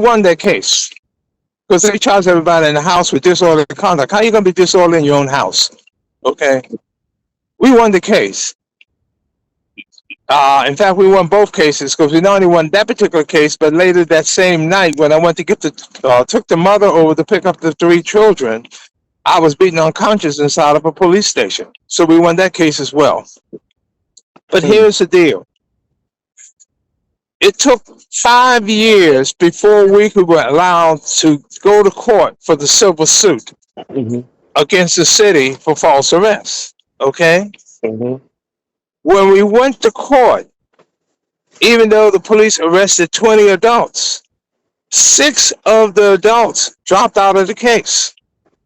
won that case because they charged everybody in the house with disorderly conduct. How are you going to be disorderly in your own house? Okay. We won the case. In fact, we won both cases because we not only won that particular case, but later that same night when I went to get took the mother over to pick up the 3 children, I was beaten unconscious inside of a police station. So we won that case as well. But here's the deal. It took 5 years before we were allowed to go to court for the civil suit against the city for false arrest. Okay? When we went to court, even though the police arrested 20 adults, 6 of the adults dropped out of the case.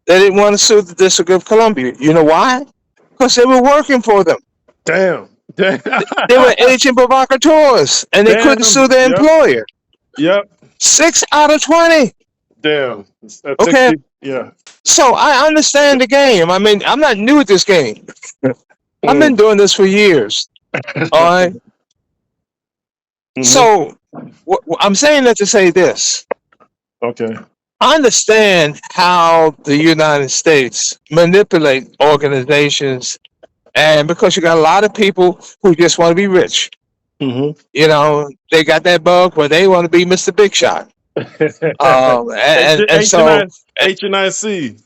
They didn't want to sue the District of Columbia. You know why? Because they were working for them. Damn. They were agent provocateurs, and they couldn't sue their employer. 6 out of 20. Damn. Okay. Yeah. So I understand the game. I mean, I'm not new at this game. I've been doing this for years. All right. So I'm saying that to say this. Okay. I understand how the United States manipulate organizations, and because you got a lot of people who just want to be rich. You know, they got that bug where they want to be Mr. Big Shot. And so H&IC.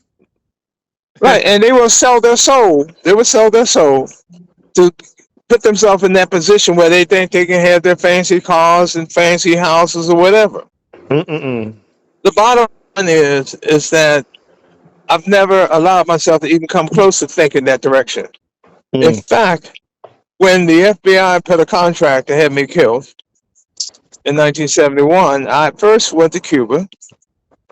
Right, and they will sell their soul. They will sell their soul to put themselves in that position where they think they can have their fancy cars and fancy houses or whatever. The bottom line is that I've never allowed myself to even come close to thinking that direction. In fact, when the FBI put a contract to have me killed in 1971, I first went to Cuba.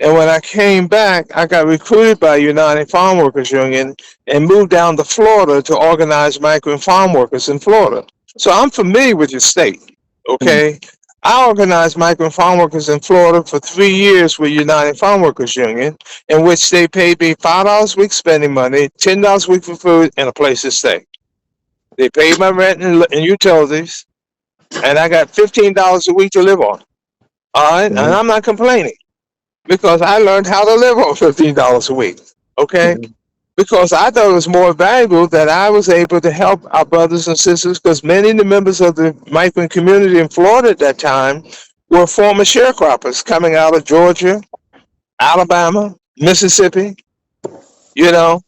And when I came back, I got recruited by United Farm Workers Union and moved down to Florida to organize migrant farm workers in Florida. So I'm familiar with your state, okay? I organized migrant farm workers in Florida for 3 years with United Farm Workers Union, in which they paid me $5 a week spending money, $10 a week for food, and a place to stay. They paid my rent and utilities, and I got $15 a week to live on. All right, and I'm not complaining, because I learned how to live on $15 a week, okay? Because I thought it was more valuable that I was able to help our brothers and sisters, because many of the members of the migrant community in Florida at that time were former sharecroppers coming out of Georgia, Alabama, Mississippi, you know,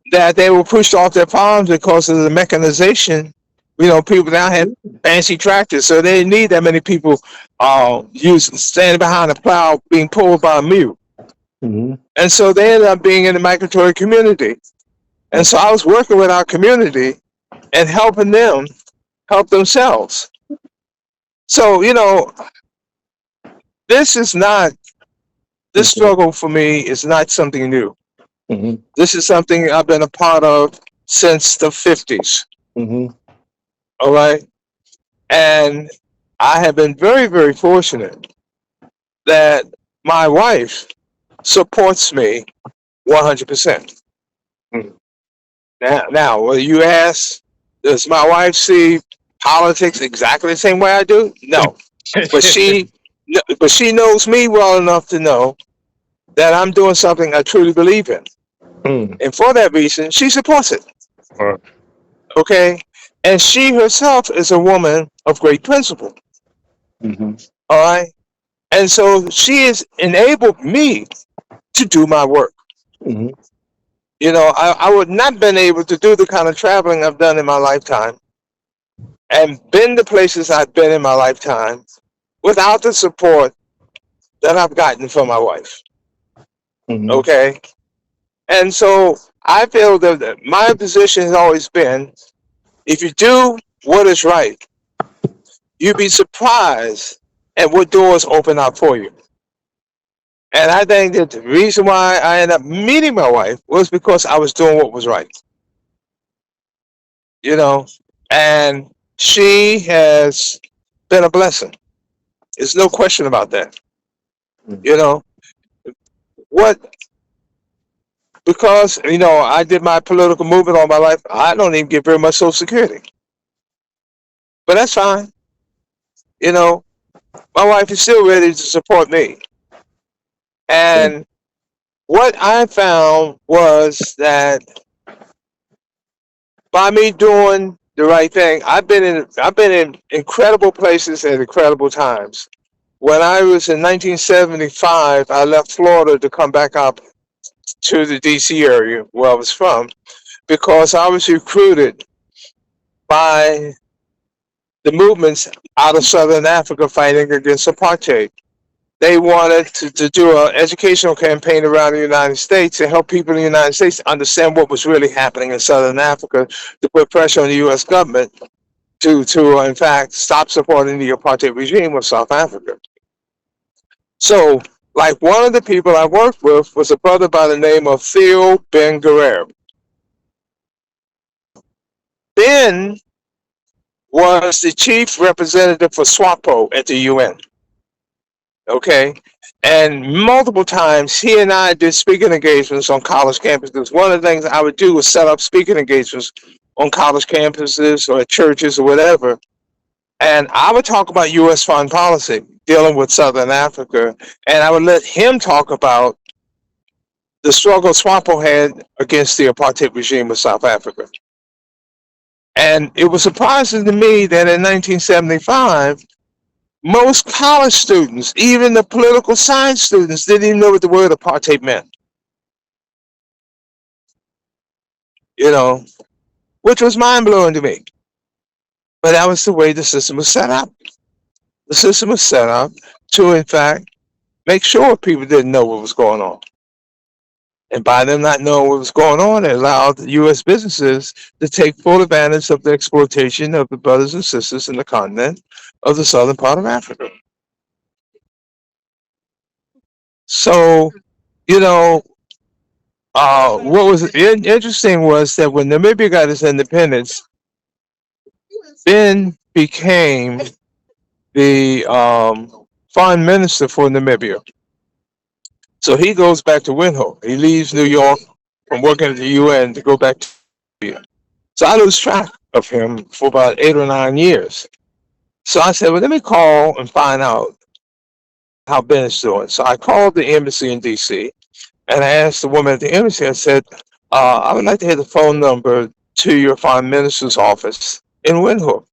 that they were pushed off their farms because of the mechanization. You know, people now had fancy tractors, so they didn't need that many people standing behind a plow being pulled by a mule. And so they ended up being in the migratory community. And so I was working with our community and helping them help themselves. So, you know, this struggle for me is not something new. This is something I've been a part of since the 50s. All right. And I have been very, very fortunate that my wife supports me 100%. Now, when you ask, does my wife see politics exactly the same way I do? No. But she knows me well enough to know that I'm doing something I truly believe in. And for that reason, she supports it. Okay? And she herself is a woman of great principle. All right? And so she has enabled me to do my work. You know, I would not have been able to do the kind of traveling I've done in my lifetime and been the places I've been in my lifetime without the support that I've gotten from my wife. Okay? And so I feel that my position has always been, if you do what is right, you'd be surprised at what doors open up for you. And I think that the reason why I ended up meeting my wife was because I was doing what was right. You know, and she has been a blessing. There's no question about that. You know, because, you know, I did my political movement all my life, I don't even get very much Social Security. But that's fine. You know, My wife is still ready to support me. Okay. And what I found was that by me doing the right thing, I've been in incredible places at incredible times. When I was in 1975, I left Florida to come back up to the DC area where I was from because I was recruited by the movements out of Southern Africa fighting against apartheid. They wanted to do an educational campaign around the United States to help people in the United States understand what was really happening in Southern Africa, to put pressure on the U.S. government to in fact, stop supporting the apartheid regime of South Africa. So, like one of the people I worked with was a brother by the name of Theo Ben Guerrero. Ben was the chief representative for SWAPO at the UN. Okay. And multiple times he and I did speaking engagements on college campuses. One of the things I would do was set up speaking engagements on college campuses or at churches or whatever. And I would talk about U.S. foreign policy dealing with Southern Africa. And I would let him talk about the struggle SWAPO had against the apartheid regime of South Africa. And it was surprising to me that in 1975, most college students, even the political science students, didn't even know what the word apartheid meant, you know, which was mind blowing to me. But that was the way the system was set up. The system was set up to, in fact, make sure people didn't know what was going on. And by them not knowing what was going on, it allowed U.S. businesses to take full advantage of the exploitation of the brothers and sisters in the continent of the southern part of Africa. So, you know, what was interesting was that when Namibia got its independence, Ben became the foreign minister for Namibia. So he goes back to Windhoek. He leaves New York from working at the UN to go back to Namibia. So I lose track of him for about 8 or 9 years. So I said, well, let me call and find out how Ben is doing. So I called the embassy in DC and I asked the woman at the embassy, I said, I would like to have the phone number to your foreign minister's office in Windhoek.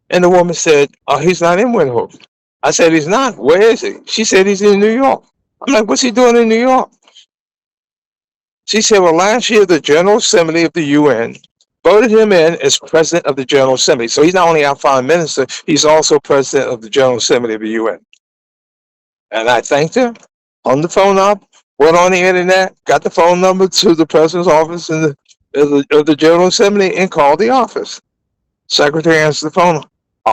And the woman said, he's not in Windhoek. I said, he's not. Where is he? She said, he's in New York. I'm like, what's he doing in New York? She said, well, last year, the General Assembly of the UN voted him in as president of the General Assembly. So he's not only our foreign minister, he's also president of the General Assembly of the UN. And I thanked her, hung the phone up, went on the internet, got the phone number to the president's office of the General Assembly, and called the office. Secretary answered the phone.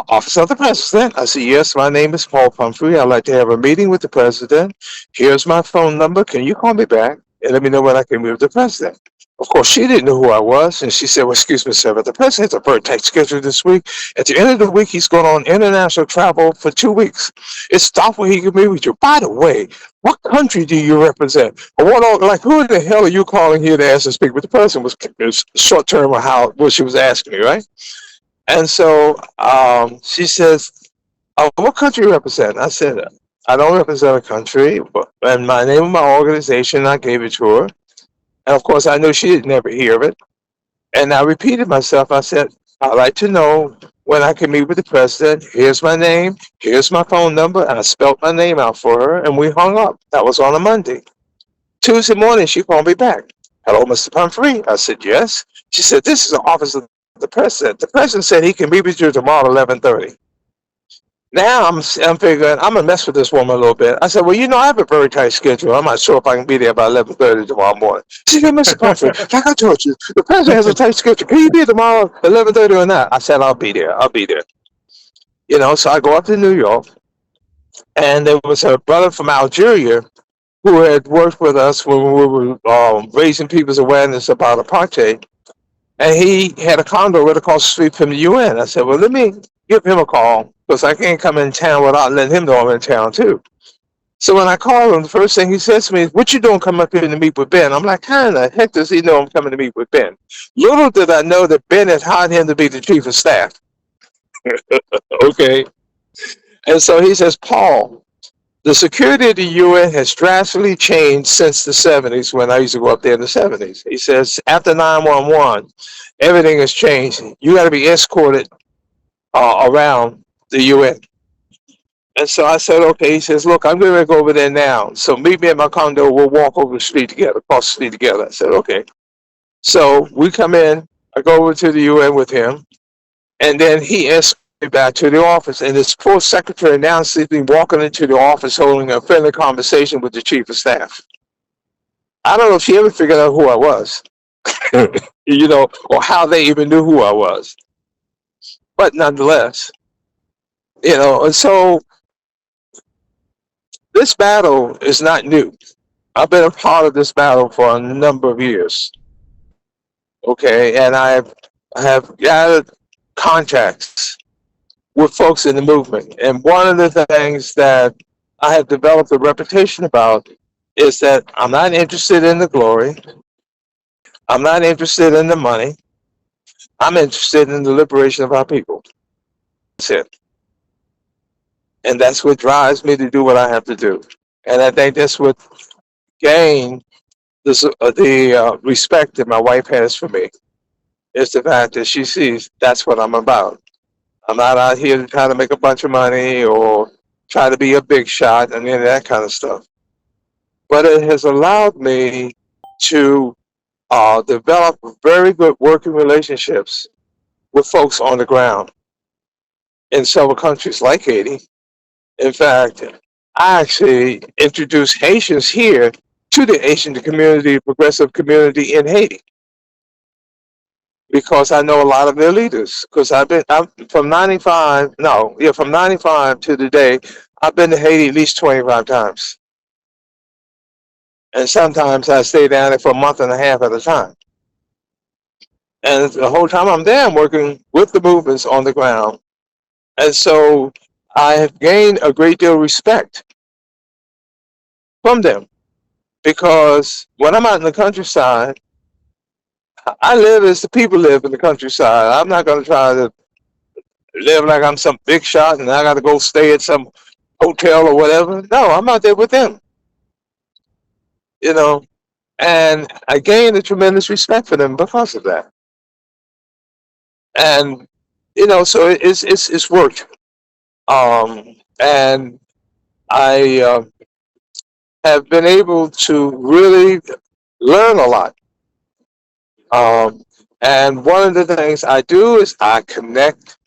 Office of the President. I said, yes, my name is Paul Pumphrey. I'd like to have a meeting with the President. Here's my phone number. Can you call me back and let me know when I can meet with the President? Of course, she didn't know who I was, and she said, well, excuse me, sir, but the President has a very tight schedule this week. At the end of the week, he's going on international travel for 2 weeks. It's stopped where he can meet with you. By the way, what country do you represent? Or who the hell are you calling here to ask to speak with the President? Was short term or what she was asking me, right? And so she says, what country you represent? I said, I don't represent a country, and my name of my organization, I gave it to her. And of course, I knew she didn't ever hear of it. And I repeated myself. I said, I'd like to know when I can meet with the president. Here's my name. Here's my phone number. And I spelled my name out for her, and we hung up. That was on a Monday. Tuesday morning, she called me back. Hello, Mr. Pumphrey. I said, yes. She said, this is the office of the president. The president said he can meet with you tomorrow at 11:30. Now I'm figuring I'm gonna mess with this woman a little bit. I said, well, I have a very tight schedule. I'm not sure if I can be there by 11:30 tomorrow morning. She said, Mr. Pumphrey, like I told you, the president has a tight schedule. Can you be there tomorrow at 11:30 or not? I said, I'll be there. I'll be there. So I go up to New York, and there was a brother from Algeria who had worked with us when we were raising people's awareness about apartheid. And he had a condo right across the street from the UN. I said, well, let me give him a call because I can't come in town without letting him know I'm in town too. So when I called him, the first thing he says to me is, what you doing coming up here to meet with Ben? I'm like, how in the heck does he know I'm coming to meet with Ben? Little did I know that Ben had hired him to be the chief of staff. Okay. And so he says, Paul, the security of the UN has drastically changed since the 70s when I used to go up there in the 70s. He says, after 911, everything has changed. You got to be escorted around the UN. And so I said, okay. He says, look, I'm going to go over there now. So meet me at my condo. We'll walk over the street together, across the street together. I said, okay. So we come in. I go over to the UN with him. And then he escorted me back to the office. And his poor secretary now sees me walking into the office holding a friendly conversation with the chief of staff. I don't know if she ever figured out who I was, or how they even knew who I was. But nonetheless, and so this battle is not new. I've been a part of this battle for a number of years. Okay, and I have gathered contacts with folks in the movement. And one of the things that I have developed a reputation about is that I'm not interested in the glory. I'm not interested in the money. I'm interested in the liberation of our people. That's it. And that's what drives me to do what I have to do. And I think that's what gained the respect that my wife has for me. Is the fact that she sees that's what I'm about. I'm not out here to try to make a bunch of money or try to be a big shot and any of that kind of stuff. But it has allowed me to develop very good working relationships with folks on the ground in several countries like Haiti. In fact, I actually introduced Haitians here to the Asian community, progressive community in Haiti, because I know a lot of their leaders. Because I'm from 95, no, yeah, from 95 to today, I've been to Haiti at least 25 times. And sometimes I stay down there for a month and a half at a time. And the whole time I'm there, I'm working with the movements on the ground. And so I have gained a great deal of respect from them, because when I'm out in the countryside, I live as the people live in the countryside. I'm not going to try to live like I'm some big shot and I got to go stay at some hotel or whatever. No, I'm out there with them, and I gained a tremendous respect for them because of that. And so it's worked. And I have been able to really learn a lot. And one of the things I do is I connect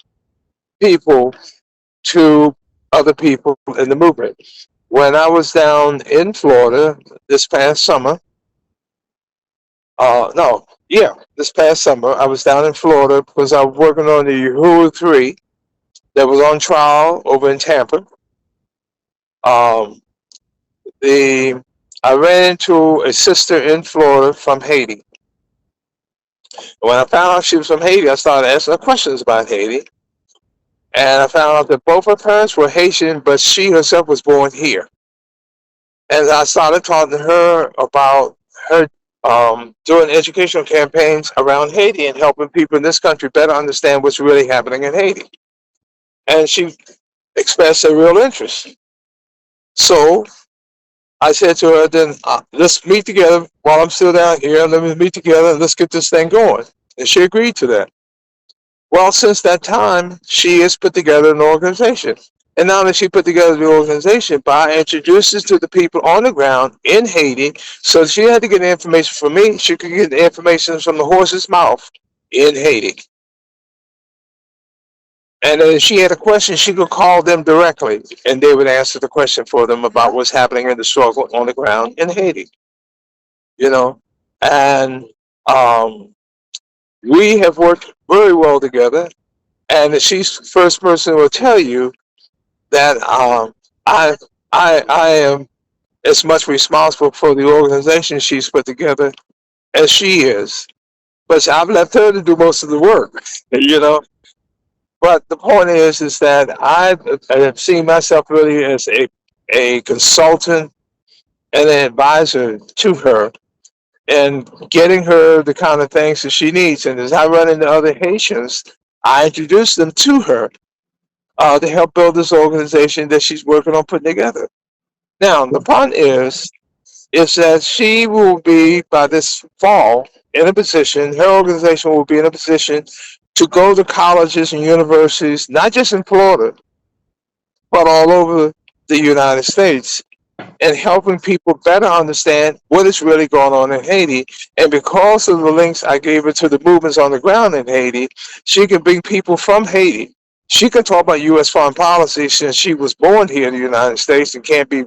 people to other people in the movement. When I was down in Florida this past summer, this past summer, I was down in Florida because I was working on the Uhuru 3 that was on trial over in Tampa. I ran into a sister in Florida from Haiti. When I found out she was from Haiti, I started asking her questions about Haiti. And I found out that both her parents were Haitian, but she herself was born here. And I started talking to her about her doing educational campaigns around Haiti and helping people in this country better understand what's really happening in Haiti. And she expressed a real interest. So I said to her, then let's meet together while I'm still down here. Let me meet together and let's get this thing going. And she agreed to that. Well, since that time, she has put together an organization. And now that she put together the organization, by introducing to the people on the ground in Haiti, so she had to get the information from me. She could get the information from the horse's mouth in Haiti. And if she had a question, she could call them directly, and they would answer the question for them about what's happening in the struggle on the ground in Haiti. And we have worked very well together. And she's the first person who will tell you that I am as much responsible for the organization she's put together as she is. But I've left her to do most of the work, But the point is that I have seen myself really as a consultant and an advisor to her, and getting her the kind of things that she needs. And as I run into other Haitians, I introduce them to her to help build this organization that she's working on putting together. Now, the point is that she will be, by this fall, in a position, her organization will be in a position to go to colleges and universities, not just in Florida, but all over the United States, and helping people better understand what is really going on in Haiti. And because of the links I gave her to the movements on the ground in Haiti, she can bring people from Haiti. She can talk about U.S. foreign policy since she was born here in the United States and can't be,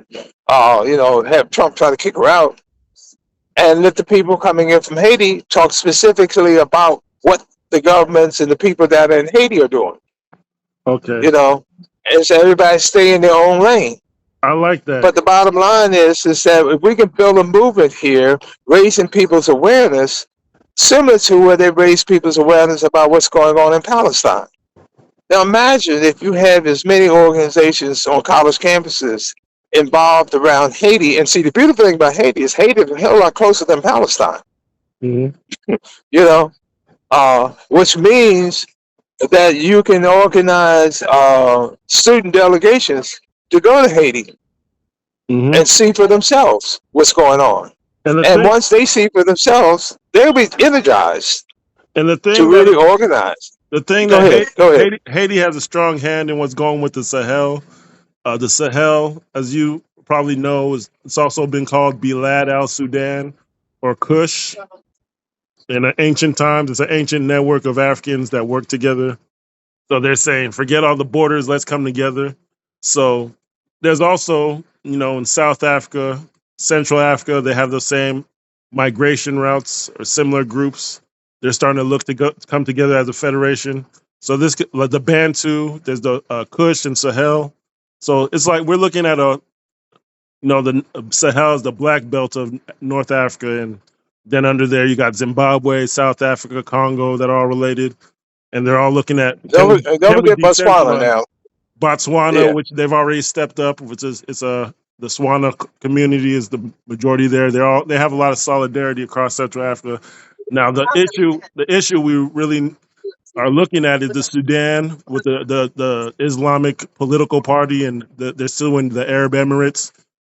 have Trump try to kick her out. And let the people coming in from Haiti talk specifically about what the governments and the people that are in Haiti are doing. Okay. You know, and so everybody stay in their own lane. I like that. But the bottom line is that if we can build a movement here, raising people's awareness, similar to where they raise people's awareness about what's going on in Palestine. Now imagine if you have as many organizations on college campuses involved around Haiti. And see, the beautiful thing about Haiti is Haiti is a hell of a lot closer than Palestine, Mhm. you know, which means that you can organize student delegations to go to Haiti Mhm. and see for themselves what's going on. And the And thing, once they see for themselves, they'll be energized and the to thing really that organize. the thing Go that ahead, go ahead. Haiti has a strong hand in what's going with the Sahel. The Sahel, as you probably know, is it's also been called Bilad al Sudan or Kush. In ancient times, it's an ancient network of Africans that work together. So they're saying, forget all the borders, let's come together. So there's also, in South Africa, Central Africa, they have the same migration routes or similar groups. They're starting to look to come together as a federation. So like the Bantu, there's the Kush and Sahel. So it's like we're looking at the Sahel is the black belt of North Africa, and then under there you got Zimbabwe, South Africa, Congo that are all related, and they're all looking at Don't can we forget Botswana decentralize now. Botswana, Yeah. which they've already stepped up, which is the Swana community is the majority there. They have a lot of solidarity across Central Africa. Now the issue we really are looking at is the Sudan with the Islamic political party, and they're suing the Arab Emirates.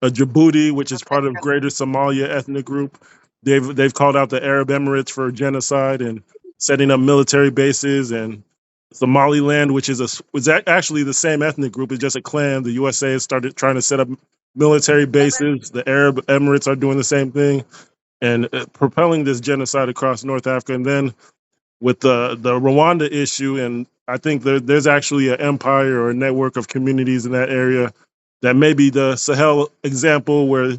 Djibouti, which is part of Greater Somalia ethnic group, they've called out the Arab Emirates for genocide and setting up military bases. And Somaliland, which was actually the same ethnic group, it's just a clan. The USA has started trying to set up military bases. The Arab Emirates are doing the same thing and propelling this genocide across North Africa. And then with the Rwanda issue, and I think there's actually an empire or a network of communities in that area that may be the Sahel example where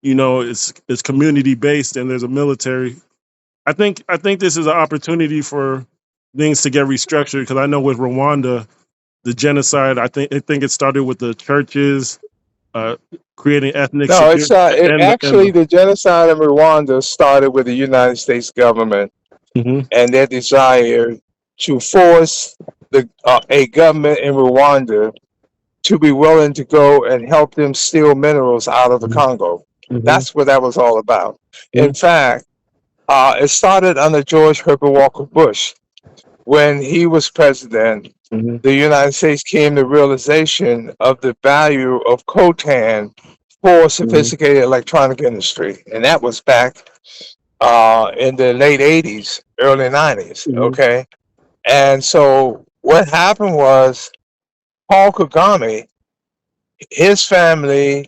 it's community based and there's a military. I think this is an opportunity for things to get restructured because I know with Rwanda the genocide I think it started with the churches uh, creating ethnic No, it's security actually the genocide in Rwanda started with the United States government Mhm, and their desire to force a government in Rwanda to be willing to go and help them steal minerals out of the mhm, Congo. mhm, That's what that was all about. In mhm, fact, it started under George Herbert Walker Bush. When he was president, mhm, the United States came to realization of the value of coltan for mhm, sophisticated electronic industry, and that was back in the late '80s, early '90s. mhm, Okay, and so what happened was Paul Kagame, his family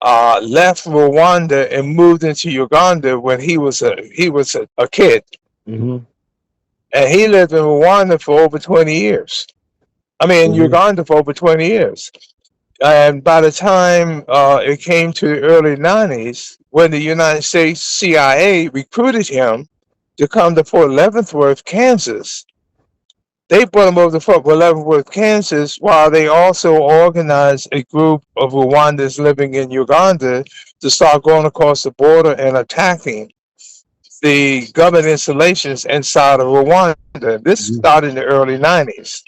left Rwanda and moved into Uganda when he was a kid, mhm, and he lived in Rwanda for over 20 years. I mean, mhm, Uganda for over 20 years. And by the time it came to the early '90s, when the United States CIA recruited him to come to Fort Leavenworth, Kansas, they brought him over to Fort Leavenworth, Kansas, while they also organized a group of Rwandans living in Uganda to start going across the border and attacking the government installations inside of Rwanda. This mhm, started in the early '90s.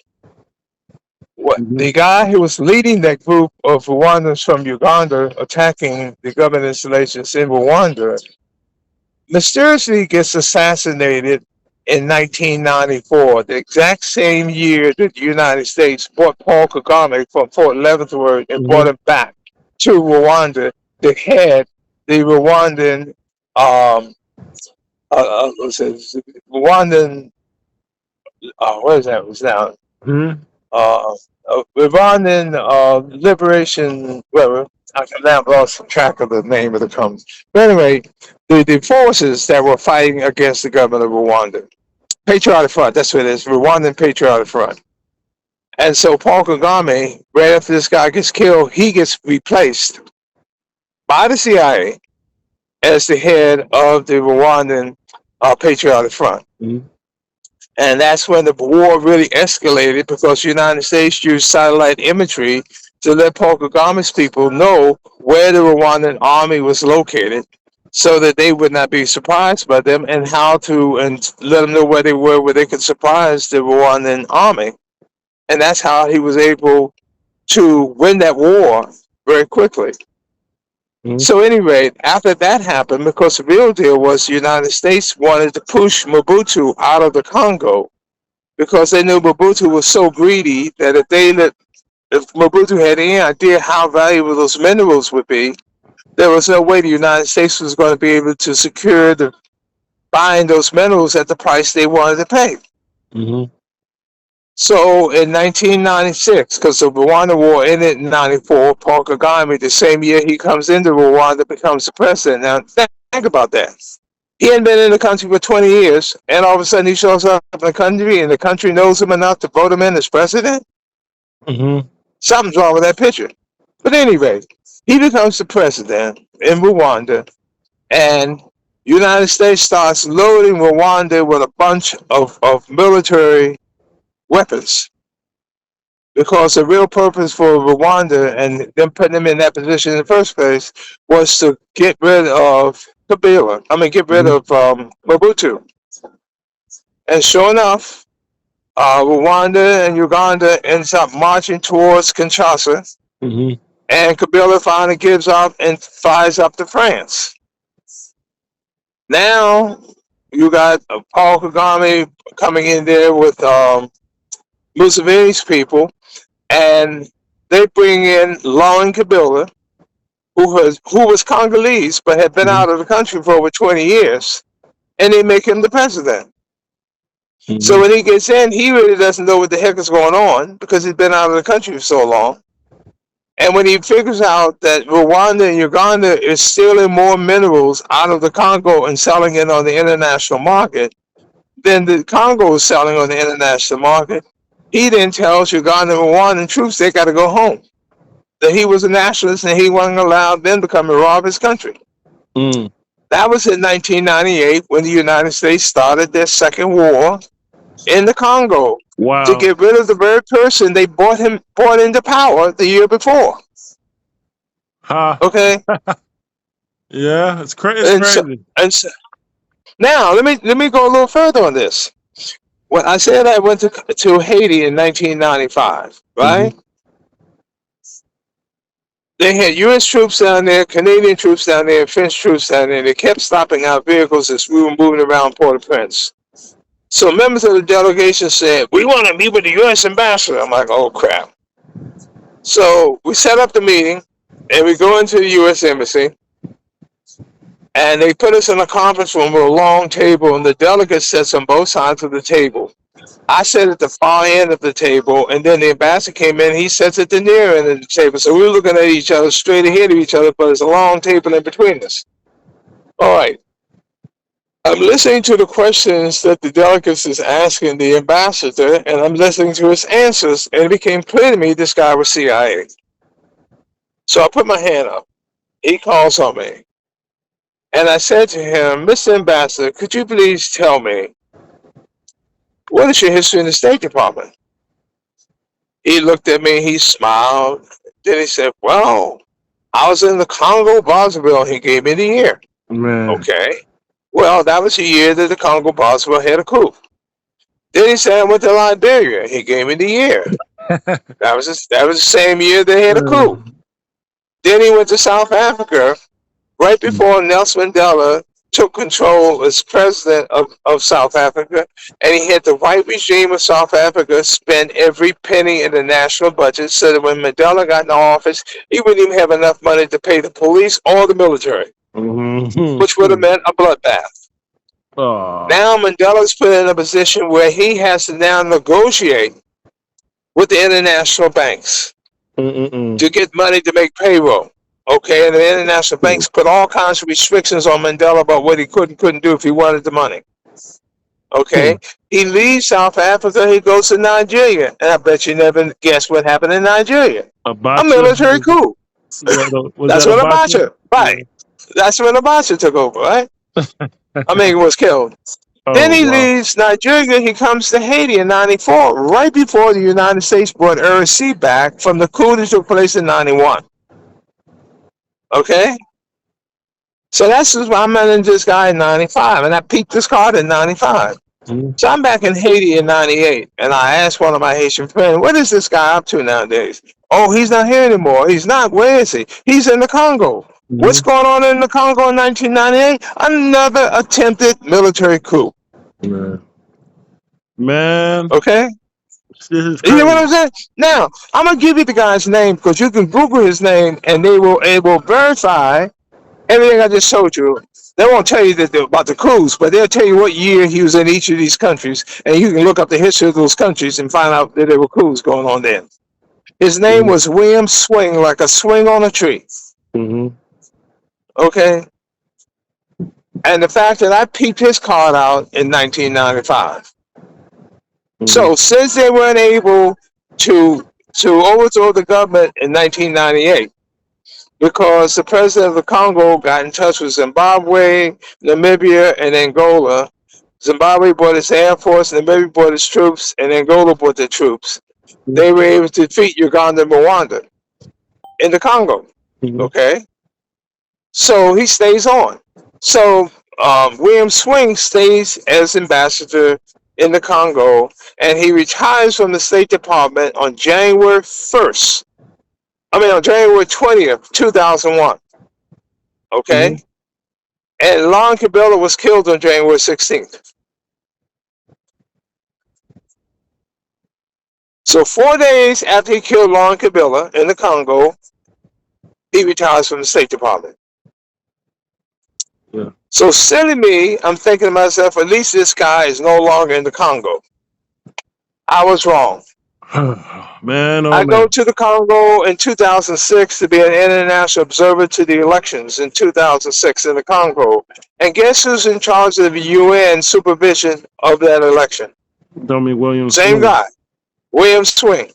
mhm, The guy who was leading that group of Rwandans from Uganda attacking the government installations in Rwanda mysteriously gets assassinated in 1994, the exact same year that the United States brought Paul Kagame from Fort Leavenworth and brought Mhm. him back to Rwanda, to head the Rwandan, what's it, Rwandan, what is that? Was now Mhm. Rwandan Liberation, whatever. I now lost track of the name of the company. But anyway, the forces that were fighting against the government of Rwanda, Patriotic Front, that's what it is, Rwandan Patriotic Front. And so Paul Kagame, right after this guy gets killed, he gets replaced by the CIA as the head of the Rwandan Patriotic Front. Mhm. And that's when the war really escalated because the United States used satellite imagery to let Paul Kagame's people know where the Rwandan army was located so that they would not be surprised by them, and how to, and let them know where they were, where they could surprise the Rwandan army. And that's how he was able to win that war very quickly. Mhm. So anyway, after that happened, because the real deal was the United States wanted to push Mobutu out of the Congo, because they knew Mobutu was so greedy that if Mobutu had any idea how valuable those minerals would be, there was no way the United States was going to be able to secure the buying those minerals at the price they wanted to pay. Mhm. So in 1996, because the Rwanda war ended in 94, Paul Kagame, the same year he comes into Rwanda, becomes the president. Now, think about that. He hadn't been in the country for 20 years, and all of a sudden he shows up in the country, and the country knows him enough to vote him in as president? Mhm. Something's wrong with that picture. But anyway, he becomes the president in Rwanda, and United States starts loading Rwanda with a bunch of military weapons, because the real purpose for Rwanda and them putting them in that position in the first place was to get rid of Kabila. I mean, get rid Mhm. of Mobutu. And sure enough, Rwanda and Uganda ends up marching towards Kinshasa, Mhm. and Kabila finally gives up and flies up to France. Now you got Paul Kagame coming in there with Museveni's people, and they bring in Laurent Kabila, who was Congolese but had been Mhm. out of the country for over 20 years, and they make him the president. So Mhm. when he gets in, he really doesn't know what the heck is going on because he's been out of the country for so long. And when he figures out that Rwanda and Uganda is stealing more minerals out of the Congo and selling it on the international market than the Congo is selling on the international market, he then tells Uganda and Rwandan troops they got to go home. That he was a nationalist and he wasn't allowed them to come and rob his country. Mm. That was in 1998 when the United States started their second war in the Congo to Wow. get rid of the very person they brought into power the year before. Ha. Okay, Yeah. It's crazy. It's and so, crazy. and so, now let me go a little further on this. When I said I went to Haiti in 1995, Mhm. right? They had U.S. troops down there, Canadian troops down there, French troops down there. They kept stopping our vehicles as we were moving around Port-au-Prince. So members of the delegation said, "We want to meet with the U.S. ambassador." I'm like, "Oh crap!" So we set up the meeting, and we go into the U.S. embassy, and they put us in a conference room with a long table, and the delegates sits on both sides of the table. I sat at the far end of the table, and then the ambassador came in. He sits at the near end of the table. So we're looking at each other, straight ahead of each other, but there's a long table in between us. All right. I'm listening to the questions that the delegates is asking the ambassador, and I'm listening to his answers, and it became clear to me this guy was CIA. So I put my hand up. He calls on me, and I said to him, "Mr. Ambassador, could you please tell me, what is your history in the State Department?" He looked at me, he smiled, then he said, "Well, I was in the Congo Brazzaville," and he gave me the year. Man. Okay. Well, that was the year that the Congo Brazzaville had a coup. Then he said, "I went to Liberia." He gave me the year. That was the same year they had a coup. Then he went to South Africa right before Nelson Mandela took control as president of South Africa, and he had the white regime of South Africa spend every penny in the national budget so that when Mandela got in office, he wouldn't even have enough money to pay the police or the military, which would have meant a bloodbath. Now Mandela's put in a position where he has to now negotiate with the international banks to get money to make payroll. Okay, and the international banks put all kinds of restrictions on Mandela about what he could and couldn't do if he wanted the money. Okay, he leaves South Africa, he goes to Nigeria, and I bet you never guess what happened in Nigeria. A military coup. That's when Abacha, right? That's when Abacha took over, right? I mean, he was killed. Then he leaves Nigeria, he comes to Haiti in 94, right before the United States brought RSC back from the coup that took place in 91. Okay? So that's just why I met this guy in 95, and I peeped this card in 95. So I'm back in Haiti in 98, and I asked one of my Haitian friends, what is this guy up to nowadays? Oh, he's not here anymore. He's not. Where is he? He's in the Congo. What's going on in the Congo in 1998? Another attempted military coup. Man. Okay? You know what I'm saying? Now, I'm going to give you the guy's name because you can Google his name and it will verify everything I just told you. They won't tell you about the coups, but they'll tell you what year he was in each of these countries, and you can look up the history of those countries and find out that there were coups going on then. His name was William Swing, like a swing on a tree. Okay? And the fact that I peeped his card out in 1995. So since they weren't able to overthrow the government in 1998, because the president of the Congo got in touch with Zimbabwe, Namibia, and Angola. Zimbabwe brought its air force, Namibia brought its troops, and Angola brought their troops. They were able to defeat Uganda and Rwanda in the Congo. Okay? So he stays on. So William Swing stays as ambassador in the Congo, and he retires from the State Department on January 1st. On January 20th, 2001. Okay? And Lon Kabila was killed on January 16th. So 4 days after he killed Lon Kabila in the Congo, he retires from the State Department. So silly me, I'm thinking to myself, at least this guy is no longer in the Congo. I was wrong. I go to the Congo in 2006 to be an international observer to the elections in 2006 in the Congo. And guess who's in charge of the UN supervision of that election? Dummy William Same Swing. guy, William Swing.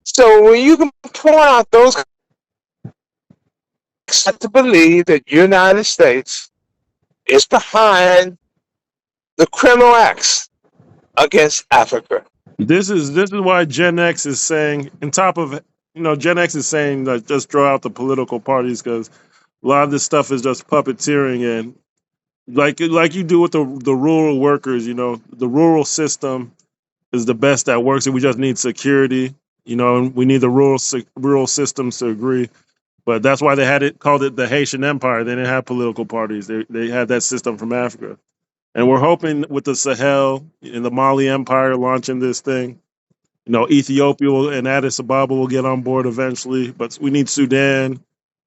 So when you can point out those, I to believe that the United States is behind the criminal acts against Africa. This is why Gen X is saying, on top of Gen X is saying that just draw out the political parties, because a lot of this stuff is just puppeteering, and like you do with the rural workers, the rural system is the best that works, and we just need security, and we need the rural systems to agree. But that's why they called it the Haitian Empire. They didn't have political parties. They had that system from Africa. And we're hoping with the Sahel and the Mali Empire launching this thing, Ethiopia and Addis Ababa will get on board eventually. But we need Sudan.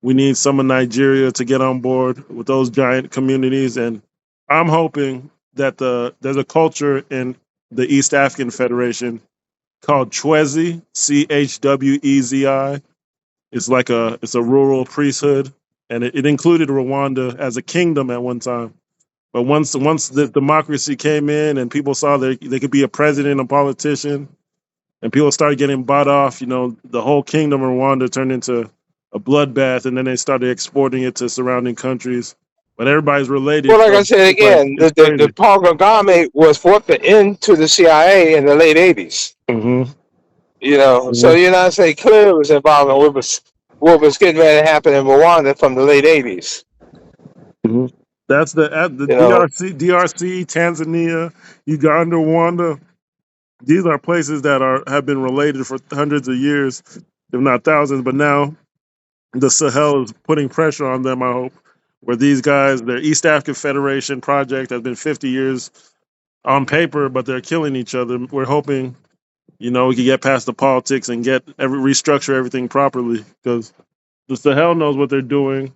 We need some of Nigeria to get on board with those giant communities. And I'm hoping that there's a culture in the East African Federation called Chwezi, Chwezi. It's a rural priesthood, and it included Rwanda as a kingdom at one time. But once the democracy came in and people saw that they could be a president, a politician, and people started getting bought off, the whole kingdom of Rwanda turned into a bloodbath, and then they started exporting it to surrounding countries. But everybody's related. Well, like I said again, the Paul Kagame was brought into the CIA in the late 80s. So the United States clearly was involved in what was getting ready to happen in Rwanda from the late 80s. That's the DRC, Tanzania, Uganda, Rwanda. These are places that have been related for hundreds of years, if not thousands. But now the Sahel is putting pressure on them. I hope where these guys, their East African Federation project has been 50 years on paper, but they're killing each other. We're hoping, we can get past the politics and restructure everything properly because the Sahel knows what they're doing.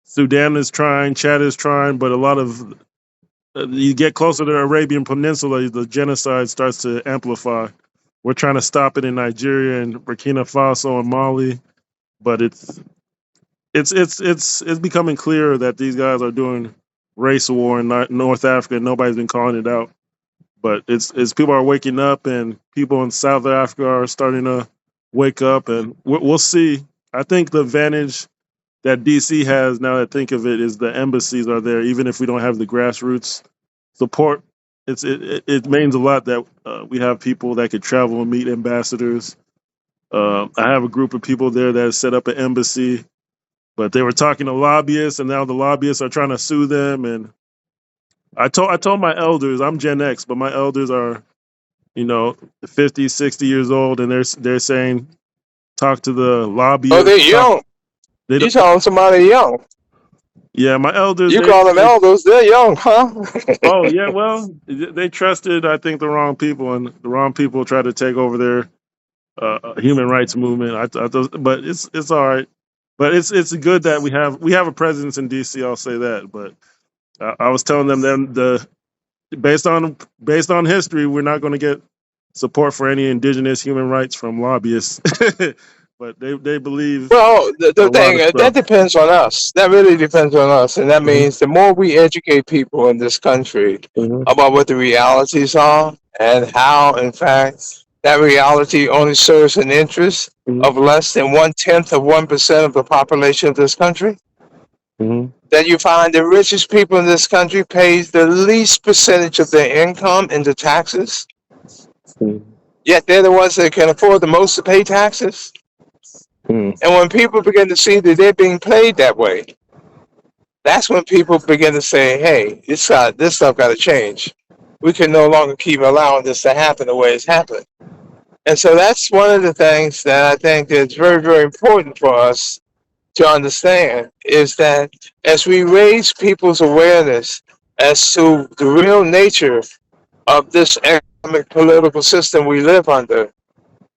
Sudan is trying, Chad is trying, but a lot of you get closer to the Arabian Peninsula, the genocide starts to amplify. We're trying to stop it in Nigeria and Burkina Faso and Mali, but it's becoming clear that these guys are doing race war in North Africa. And nobody's been calling it out, but it's people are waking up, and people in South Africa are starting to wake up, and we'll see. I think the advantage that DC has now that I think of it is the embassies are there, even if we don't have the grassroots support. It means a lot that we have people that could travel and meet ambassadors. I have a group of people there that set up an embassy, but they were talking to lobbyists, and now the lobbyists are trying to sue them. And I told my elders, I'm Gen X, but my elders are 50, 60 years old, and they're saying talk to the Oh, they're lobbyists. young. They You don't, calling somebody young? yeah, my elders. You call them elders? They're young, huh? Oh yeah, well, they trusted, I think, the wrong people, and the wrong people tried to take over their human rights movement. But it's all right. But it's good that we have a presence in DC. I'll say that. But I was telling them based on history, we're not going to get support for any indigenous human rights from lobbyists. But they believe Well, a the lot of thing that stuff. depends on us. That really depends on us, and that Mhm, means the more we educate people in this country mhm, about what the realities are and how, in fact, that reality only serves an interest mhm, of less than 1/10 of 1% of the population of this country, mhm, then you find the richest people in this country pays the least percentage of their income into taxes. mhm, Yet they're the ones that can afford the most to pay taxes. mhm, And when people begin to see that they're being played that way, that's when people begin to say, hey, this stuff got to change. We can no longer keep allowing this to happen the way it's happening. And so that's one of the things that I think is very, very important for us to understand is that as we raise people's awareness as to the real nature of this economic political system we live under,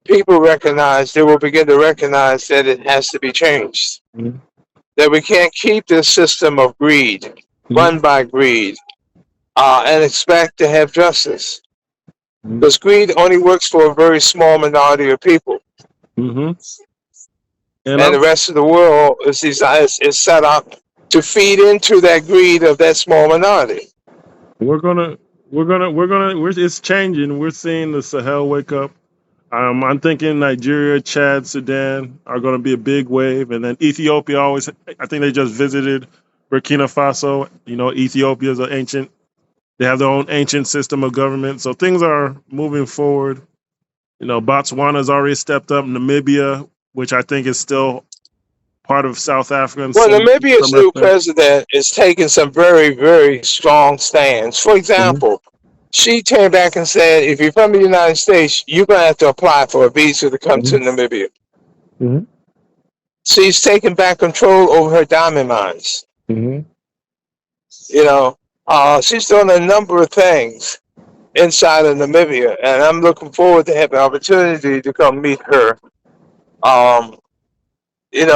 they will begin to recognize that it has to be changed. mhm, That we can't keep this system of greed, mhm, run by greed, and expect to have justice. mhm, Because greed only works for a very small minority of people, mhm. And and I'm the rest of the world is set up to feed into that greed of that small minority. we're gonna it's changing. We're seeing the Sahel wake up. I'm thinking Nigeria, Chad, Sudan are going to be a big wave, and then Ethiopia always. I think they just visited Burkina Faso. Ethiopia is an ancient. They have their own ancient system of government, so things are moving forward. Botswana's already stepped up. Namibia, which I think is still part of South Africa in Well, some Namibia's new respect. president is taking some very, very strong stands. For Hmm. example, she came back and said, if you're from the United States, you're going to have to apply for a visa to come Hmm. to Namibia. Hmm. She's taking back control over her diamond mines. Hmm. You know, she's doing a number of things inside of Namibia, and I'm looking forward to having an opportunity to come meet her. Um,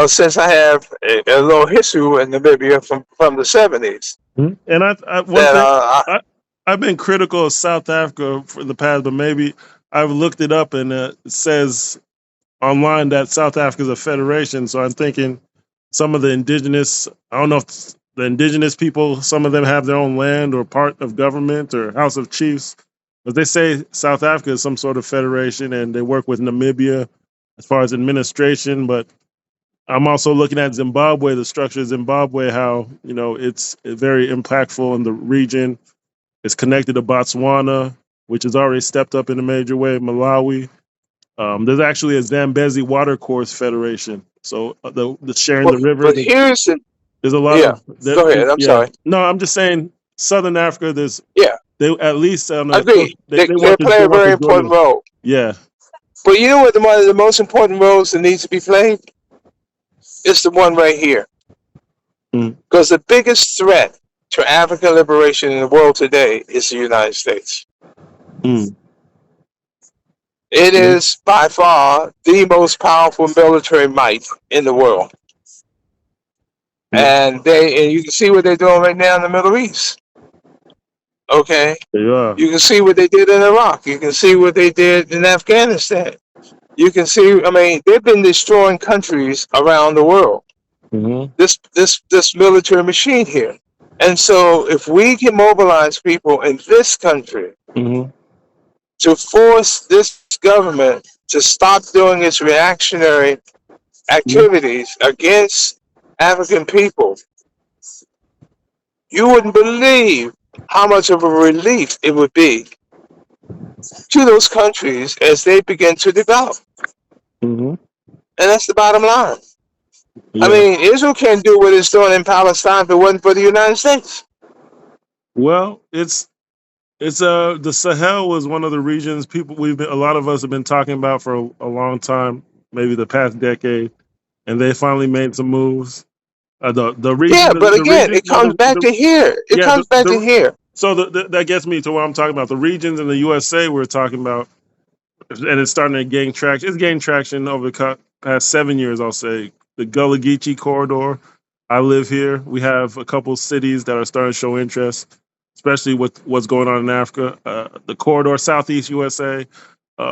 since I have a little history in Namibia from the 70s, And one that thing I've been critical of South Africa for the past, but maybe I've looked it up and it says online that South Africa is a federation. So I'm thinking some of the indigenous, I don't know if the indigenous people, some of them have their own land or part of government or House of Chiefs, but they say South Africa is some sort of federation and they work with Namibia as far as administration. But I'm also looking at Zimbabwe, the structure of Zimbabwe, how it's very impactful in the region. It's connected to Botswana, which has already stepped up in a major way. Malawi. There's actually a Zambezi Watercourse Federation. So the sharing the river. but here's the There's a lot yeah. of Go ahead. I'm yeah. sorry. No, I'm just saying Southern Africa. Yeah, They at least on the coast. agree. They play They a want very to join important them. role. Yeah. But you know what? One of the most important roles that needs to be played is the one right here. Mm, Because the biggest threat to African liberation in the world today is the United States. mm, It yeah, is by far the most powerful military might in the world. yeah, And you can see what they're doing right now in the Middle East. Okay? they are. You can see what they did in Iraq. You can see what they did in Afghanistan. You can see, I mean, they've been destroying countries around the world. Mm-hmm, This military machine here. And so if we can mobilize people in this country mm-hmm, to force this government to stop doing its reactionary yeah, activities against African people, you wouldn't believe how much of a relief it would be to those countries as they begin to develop. mm-hmm, And that's the bottom line. I yeah. mean, Israel can't do what it's doing in Palestine if it wasn't for the United States. Well, it's the Sahel was one of the regions people a lot of us have been talking about for a long time, maybe the past decade, and they finally made some moves. The region, Yeah, but the again, region, it no, comes back to here. It yeah, comes back to here. so that gets me to what I'm talking about. The regions in the USA we're talking about, and it's starting to gain traction. It's gained traction over the past 7 years, I'll say. The Gullah Geechee corridor. I live here. We have a couple cities that are starting to show interest, especially with what's going on in Africa. The corridor, Southeast USA.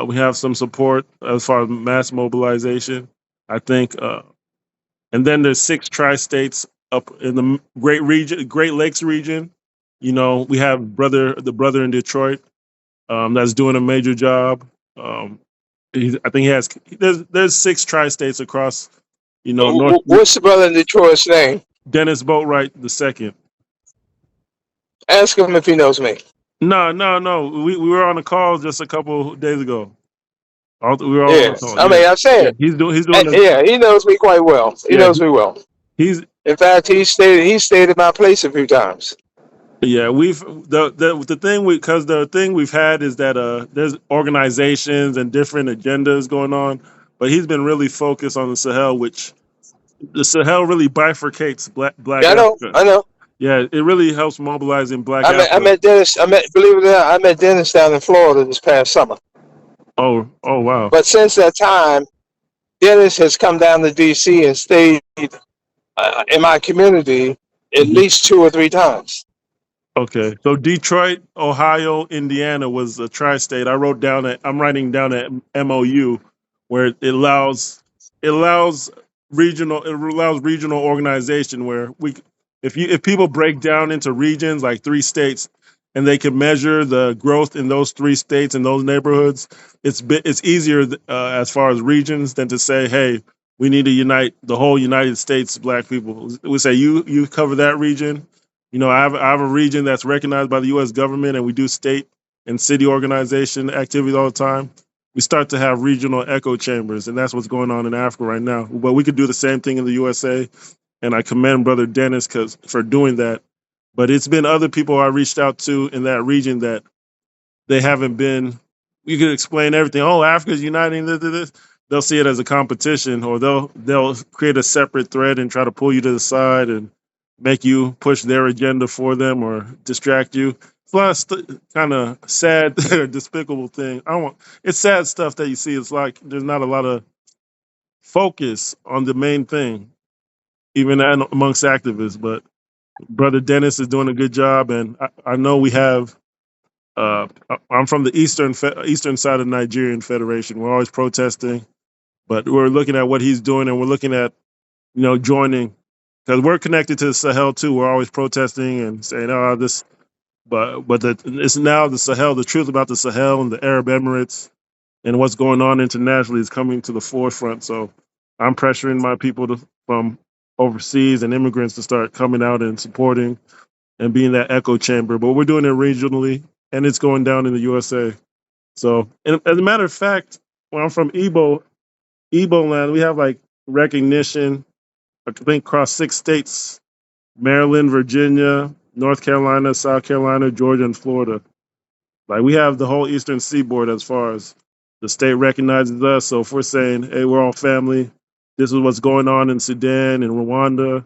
We have some support as far as mass mobilization. I think, and then there's 6 tri-states up in the Great Lakes region. You know, we have the brother in Detroit that's doing a major job. Um, I think he has. There's 6 tri-states across. You know, North What's the brother in Detroit's name? Dennis Boatwright the second. Ask him if he knows me. No, no, no. We were on a call just a couple days ago. We were all on a Yeah, call. I Yeah, mean, I'm yeah. saying, He's doing a yeah, he knows me quite well. He yeah. knows me well. He's In fact, he stayed at my place a few times. yeah. The thing because the thing we've had is that there's organizations and different agendas going on, but he's been really focused on the Sahel, which the Sahel really bifurcates Black Yeah, Africa. I know. Yeah, it really helps mobilizing Black I Africa. met Dennis. Believe it or not, I met Dennis down in Florida this past summer. Oh wow. But since that time, Dennis has come down to D.C. and stayed in my community at Mhm. least 2 or 3 times. Okay, so Detroit, Ohio, Indiana was a tri-state. I'm writing down an MOU where it allows regional organization where if people break down into regions like 3 states and they can measure the growth in those 3 states and those neighborhoods, it's easier as far as regions than to say, hey, we need to unite the whole United States Black people. We say you cover that region. You know, I have a region that's recognized by the U.S. government, and we do state and city organization activities all the time. We start to have regional echo chambers, and that's what's going on in Africa right now. But we could do the same thing in the USA, and I commend Brother Dennis for doing that. But it's been other people I reached out to in that region that they haven't been. You could explain everything. Oh, Africa's uniting. This. They'll see it as a competition, or they'll create a separate thread and try to pull you to the side and make you push their agenda for them or distract you. It's a lot of kind of sad, despicable thing. I don't want. It's sad stuff that you see. It's like there's not a lot of focus on the main thing, even amongst activists. But Brother Dennis is doing a good job, and I know we have. I'm from the eastern side of Nigerian Federation. We're always protesting, but we're looking at what he's doing, and we're looking at joining because we're connected to the Sahel too. We're always protesting and saying, "Oh, this," it's now the Sahel. The truth about the Sahel and the Arab Emirates and what's going on internationally is coming to the forefront. So I'm pressuring my people from overseas and immigrants to start coming out and supporting and being that echo chamber. But we're doing it regionally, and it's going down in the USA. So, and as a matter of fact, when I'm from Igbo land, we have like recognition. I think across 6 states: Maryland, Virginia, North Carolina, South Carolina, Georgia, and Florida. Like we have the whole Eastern Seaboard as far as the state recognizes us. So if we're saying, "Hey, we're all family," this is what's going on in Sudan and Rwanda.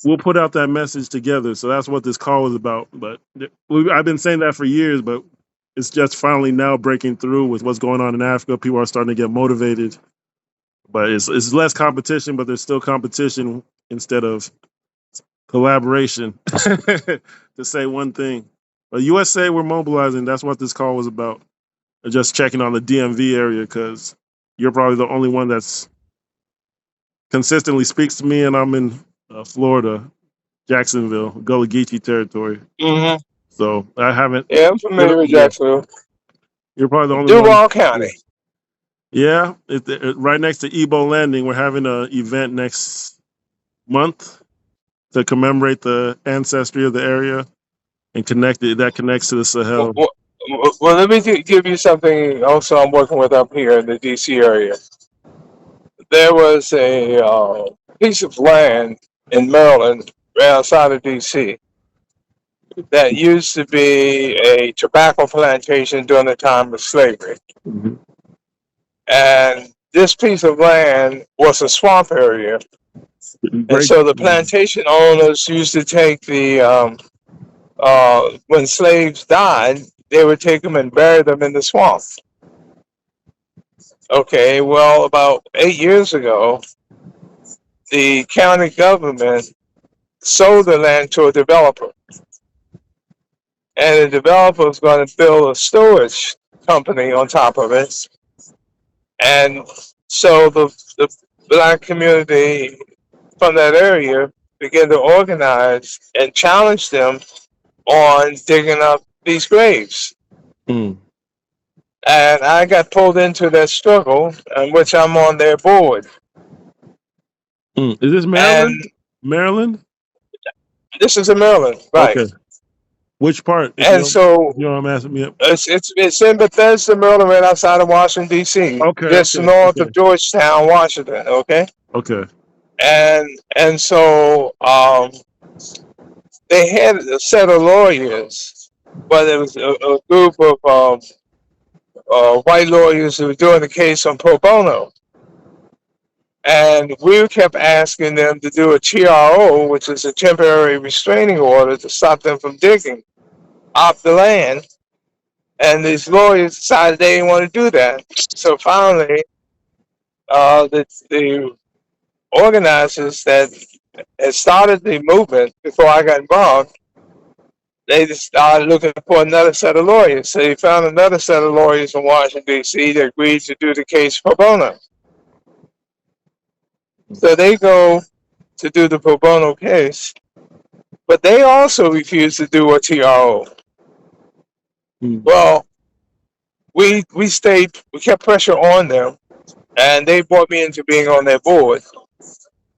We'll put out that message together. So that's what this call was about. But I've been saying that for years, but it's just finally now breaking through with what's going on in Africa. People are starting to get motivated, but it's less competition, but there's still competition instead of collaboration to say one thing. But USA, we're mobilizing. That's what this call was about. Just checking on the DMV area because you're probably the only one that's consistently speaks to me, and I'm in Florida, Jacksonville, Gullah Geechee territory. Mm-hmm. So I haven't. Yeah, I'm familiar with Jacksonville. You're probably the only one. Duval County. Yeah, right next to Igbo Landing. We're having an event next month to commemorate the ancestry of the area and that connects to the Sahel. Well, let me give you something also I'm working with up here in the DC area. There was a piece of land in Maryland, right outside of DC, that used to be a tobacco plantation during the time of slavery. Mhm. And this piece of land was a swamp area. And so the plantation owners used to take when slaves died, they would take them and bury them in the swamp. Okay, well, about 8 years ago, the county government sold the land to a developer. And the developer was going to build a storage company on top of it. And so the black community from that area began to organize and challenge them on digging up these graves. Mm. And I got pulled into that struggle, in which I'm on their board. Mm. Is this Maryland? Maryland? This is in Maryland, right? Okay. Which part? And so I'm asking me. it's in Bethesda, Maryland, right outside of Washington, D.C. Okay. Just north of Georgetown, Washington. Okay. Okay. And so they had a set of lawyers, but it was a group of white lawyers who were doing the case on pro bono. And we kept asking them to do a TRO, which is a temporary restraining order to stop them from digging off the land. And these lawyers decided they didn't want to do that. So finally, the organizers that had started the movement before I got involved, they just started looking for another set of lawyers. So they found another set of lawyers in Washington, D.C. that agreed to do the case pro bono. So they go to do the pro bono case, but they also refused to do a TRO. Well, we kept pressure on them, and they brought me into being on their board.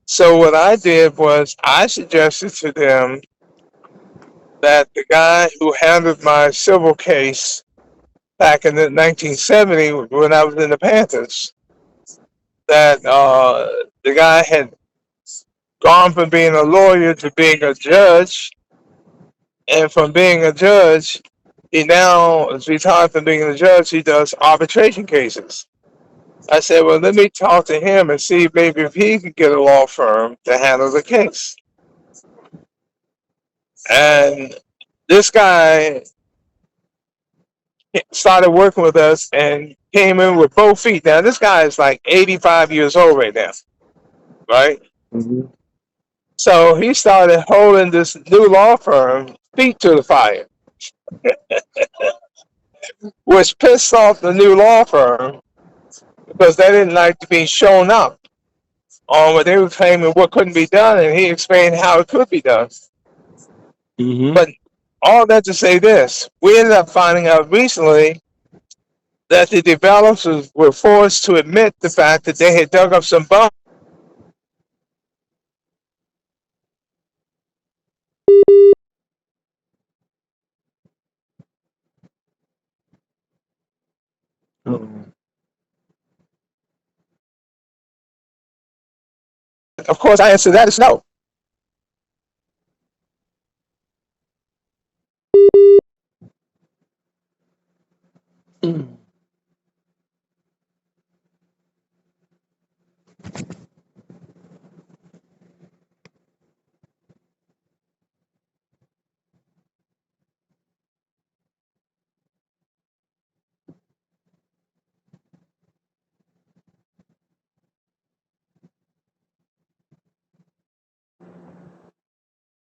So what I did was I suggested to them that the guy who handled my civil case back in the 1970 when I was in the Panthers, that the guy had gone from being a lawyer to being a judge, and from being a judge, he now is retired from being a judge. He does arbitration cases. I said, well, let me talk to him and see maybe if he can get a law firm to handle the case. And this guy started working with us and came in with both feet. Now, this guy is like 85 years old right now, right? Mm-hmm. So he started holding this new law firm feet to the fire, which pissed off the new law firm because they didn't like to be shown up on what they were claiming what couldn't be done, and he explained how it could be done. Mm-hmm. But all that to say this, we ended up finding out recently that the developers were forced to admit the fact that they had dug up some bones. Of course, I answered that as no.